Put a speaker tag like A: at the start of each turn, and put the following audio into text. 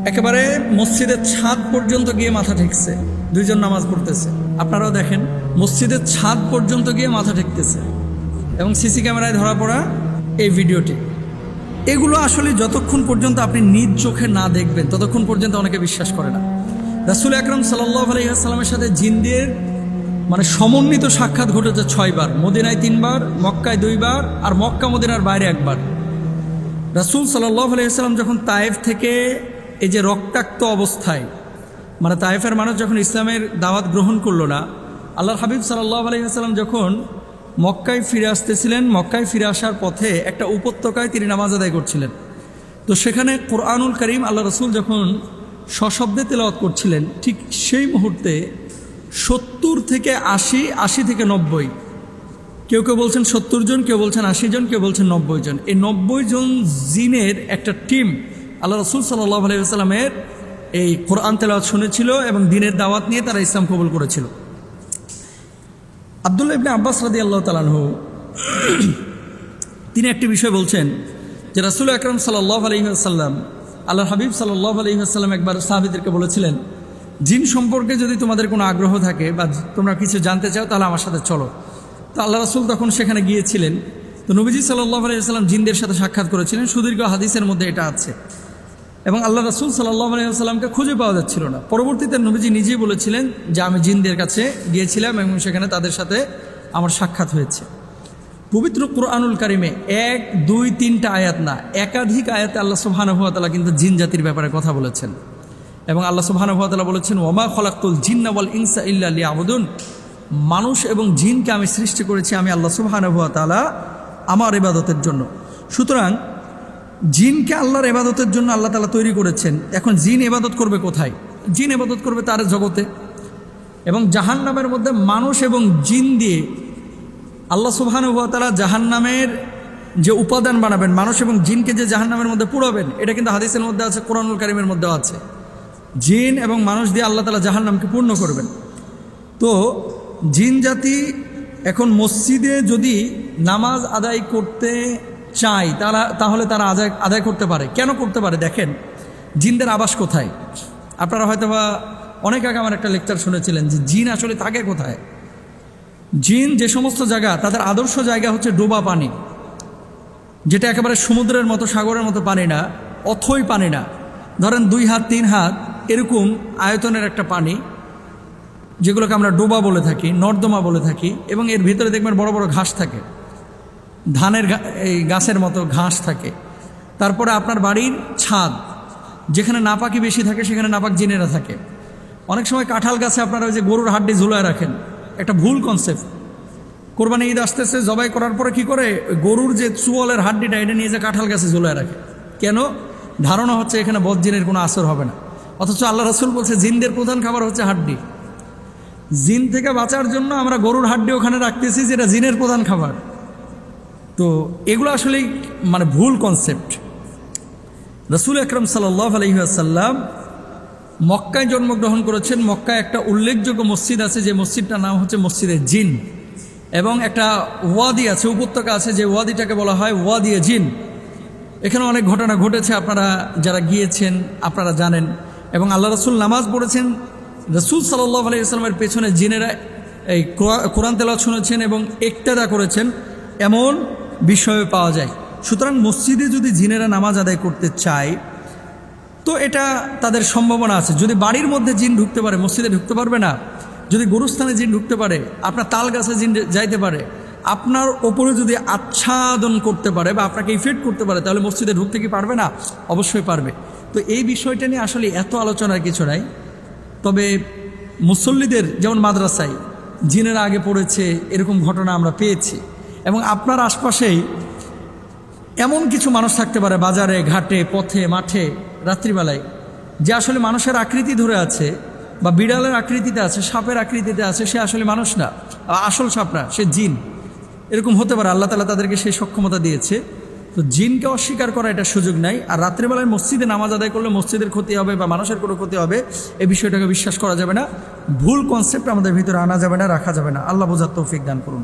A: একেবারে মসজিদের ছাদ পর্যন্ত গিয়ে মাথা ঠেকছে, দুইজন নামাজ পড়তেছে। আপনারাও দেখেন মসজিদের ছাদ পর্যন্ত গিয়ে মাথা ঠেকতেছে এবং সিসি ক্যামেরায় ধরা পড়া এই ভিডিওটি। এগুলো আসলে যতক্ষণ পর্যন্ত আপনি নিজ চোখে না দেখবেন ততক্ষণ পর্যন্ত অনেকে বিশ্বাস করে না। রাসূল আকরাম সাল্লাল্লাহু আলাইহি ওয়াসাল্লামের সাথে জিনদের সমন্বিত সাক্ষাৎ ঘটেছে 6 বার, মদিনায় 3 বার, মক্কায় 2 বার, আর মক্কা মদিনার বাইরে 1 বার। রাসূল সাল্লাল্লাহু আলাইহি ওয়াসাল্লাম যখন তায়েফ থেকে এই যে রক্তাক্ত অবস্থায়, তায়েফের মানুষ যখন ইসলামের দাওয়াত গ্রহণ করলো না, আল্লাহর হাবিব সাল্লাল্লাহু আলাইহি ওয়াসাল্লাম যখন মক্কায় ফিরে আসতেছিলেন, মক্কায় ফিরে আসার পথে একটা উপত্যকায় তিনি নামাজ আদায় করছিলেন। তো সেখানে কোরআনুল কারীম আল্লাহ রসুল যখন সশব্দে তেলাওয়াত করছিলেন, ঠিক সেই মুহূর্তে 70 থেকে 80, 80 থেকে 90, কেউ কেউ বলছেন 70 জন, কেউ বলছেন 80 জন, কেউ বলছেন 90 জন, এই 90 জন জিনের একটা টিম আল্লাহ রসুল সাল্লাল্লাহু আলাইহি ওয়াসাল্লামের এই কোরআন তেলাওয়াত শুনেছিল এবং দ্বীনের দাওয়াত নিয়ে তারা ইসলাম কবুল করেছিল। আব্দুল্লাহ ইবনে আব্বাস রাদিয়াল্লাহু তাআলা আনহু তিনি একটি বিষয় বলছেন যে রাসূল আকরাম সাল্লাল্লাহু আলাইহি ওয়াসাল্লাম, আল্লাহর হাবিব সাল্লাল্লাহু আলাইহি ওয়াসাল্লাম একবার সাহাবীদেরকে বলেছিলেন, জিন সম্পর্কে যদি তোমাদের কোনো আগ্রহ থাকে বা তোমরা কিছু জানতে চাও তাহলে আমার সাথে চলো। তো আল্লাহ রাসূল তখন সেখানে গিয়েছিলেন। তো নবীজি সাল্লাল্লাহু আলাইহি ওয়াসাল্লাম জিনদের সাথে সাক্ষাৎ করেছিলেন, সুদীর্ঘ হাদিসের মধ্যে এটা আছে। এবং আল্লাহ রাসূল সাল্লাল্লাহু আলাইহি ওয়াসাল্লামকে খুঁজে পাওয়া যাচ্ছিল না। পরবর্তীতে নবীজি নিজেই বলেছিলেন যে আমি জিনদের কাছে গিয়েছিলাম এবং সেখানে তাদের সাথে আমার সাক্ষাৎ হয়েছে। পবিত্র কুরআনুল কারীমে 1, 2, 3টা আয়াত না, একাধিক আয়াতে আল্লাহ সুবহানাহু ওয়া তাআলা কিন্তু জিন জাতির ব্যাপারে কথা বলেছেন। এবং আল্লাহ সুবহানাহু ওয়া তাআলা বলেছেন, ওয়ামা খলাকতুল জিন্না ওয়াল ইনসা ইল্লা লিয়াবুদুন, মানুষ এবং জিনকে আমি সৃষ্টি করেছি আমি আল্লাহ সুবহানাহু ওয়া তাআলা আমার ইবাদতের জন্য। সুতরাং জিনকে আল্লাহর ইবাদতের জন্য আল্লাহ তাআলা তৈরি করেছেন। এখন জিন ইবাদত করবে কোথায়? জিন ইবাদত করবে তার জগতে। এবং জাহান্নামের মধ্যে মানুষ এবং জিন দিয়ে আল্লাহ সুবহানাহু ওয়া তাআলা জাহান্নামের যে উপাদান বানাবেন, মানুষ এবং জিনকে যে জাহান্নামের মধ্যে পুরাবেন, এটা কিন্তু হাদিসের মধ্যে আছে, কোরআনুল কারীমের মধ্যেও আছে। জিন এবং মানুষ দিয়ে আল্লাহ তাআলা জাহান্নামকে পূর্ণ করবেন। তো জিন জাতি এখন মসজিদে যদি নামাজ আদায় করতে চায় তাহলে তারা আদায় করতে পারে। কেন করতে পারে? দেখেন জিনদের আবাস কোথায়। আপনারা হয়তো বা অনেক আগে আমার একটা লেকচার শুনেছিলেন যে জিন আসলে থাকে কোথায়। জিন যে সমস্ত জায়গা, তাদের আদর্শ জায়গা হচ্ছে ডোবা পানি, যেটা একেবারে সমুদ্রের মতো, সাগরের মতো পানি না, অথই পানি না, ধরেন 2 হাত 3 হাত এরকম আয়তনের একটা পানি, যেগুলোকে আমরা ডোবা বলে থাকি, নর্দমা বলে থাকি। এবং এর ভিতরে দেখবেন বড় বড় ঘাস থাকে, ধানের এই গাছের মতো ঘাস থাকে। তারপরে আপনার বাড়ির ছাদ, যেখানে নাপাকি বেশি থাকে সেখানে নাপাক জিনেরা থাকে। অনেক সময় কাঁঠাল গাছে আপনারা ওই যে গরুর হাড্ডি ঝুলায় রাখেন, একটা ভুল কনসেপ্ট। কোরবানি ঈদ আসতেছে, জবাই করার পরে কি করে, গরুর যে চুয়ালের হাড্ডিটা এটা নিয়ে যে কাঁঠাল গাছে ঝুলায় রাখে। কেন? ধারণা হচ্ছে এখানে বদজিনের কোনো আসর হবে না। অথচ আল্লাহ রাসূল বলছে জিনদের প্রধান খাবার হচ্ছে হাড্ডি। জিন থেকে বাঁচার জন্য আমরা গরুর হাড্ডি ওখানে রাখতেছি, যেটা জিনের প্রধান খাবার। তো এগুলো আসলেই ভুল কনসেপ্ট। রাসূল আকরাম সাল্লাল্লাহু আলাইহি ওয়াসাল্লাম মক্কায় জন্মগ্রহণ করেছেন। মক্কায় একটা উল্লেখযোগ্য মসজিদ আছে, যে মসজিদটার নাম হচ্ছে মসজিদে জিন। এবং একটা ওয়াদি আছে, উপত্যকা আছে, যে ওয়াদিটাকে বলা হয় ওয়াদিয়ে জিন। এখানে অনেক ঘটনা ঘটেছে, আপনারা যারা গিয়েছেন আপনারা জানেন। এবং আল্লাহ রাসূল নামাজ পড়েছেন, রাসূল সাল্লাল্লাহু আলাইহি ওয়াসাল্লামের পেছনে জিনেরা এই কোরআন তেলাওয়াত শুনেছেন এবং ইক্তেদা করেছেন, এমন বিষয় পাওয়া যায়। সুতরাং মসজিদে যদি জিনেরা নামাজ আদায় করতে চায় তো এটা তাদের সম্ভাবনা আছে। যদি বাড়ির মধ্যে জিন ঢুকতে পারে, মসজিদে ঢুকতে পারবে না। যদি গরুস্থানে জিন ঢুকতে পারে, আপনার তাল গাছে জিন যাইতে পারে, আপনার ওপরে যদি আচ্ছাদন করতে পারে বা আপনাকে ইফেক্ট করতে পারে, তাহলে মসজিদে ঢুকতে কি পারবে না? অবশ্যই পারবে। তো এই বিষয়টা নিয়ে আসলে এত আলোচনার কিছু নাই। তবে মুসল্লিদের, যেমন মাদ্রাসায় জিনেরা আগে পড়েছে, এরকম ঘটনা আমরা পেয়েছি। এবং আপনার আশপাশেই এমন কিছু মানুষ থাকতে পারে, বাজারে, ঘাটে, পথে, মাঠে, রাত্রিবেলায়, যে আসলে মানুষের আকৃতি ধরে আছে বা বিড়ালের আকৃতিতে আছে, সাপের আকৃতিতে আছে, সে আসলে মানুষ না, আসল সাপ না, সে জিন। এরকম হতে পারে, আল্লাহ তাআলা তাদেরকে সেই সক্ষমতা দিয়েছে। তো জিনকে অস্বীকার করা এটা সুযোগ নাই। আর রাত্রিবেলায় মসজিদে নামাজ আদায় করলে মসজিদের ক্ষতি হবে বা মানুষের কোনো ক্ষতি হবে, এই বিষয়টাকে বিশ্বাস করা যাবে না। ভুল কনসেপ্ট আমাদের ভিতরে আনা যাবে না, রাখা যাবে না। আল্লাহ বোঝার তৌফিক দান করুন।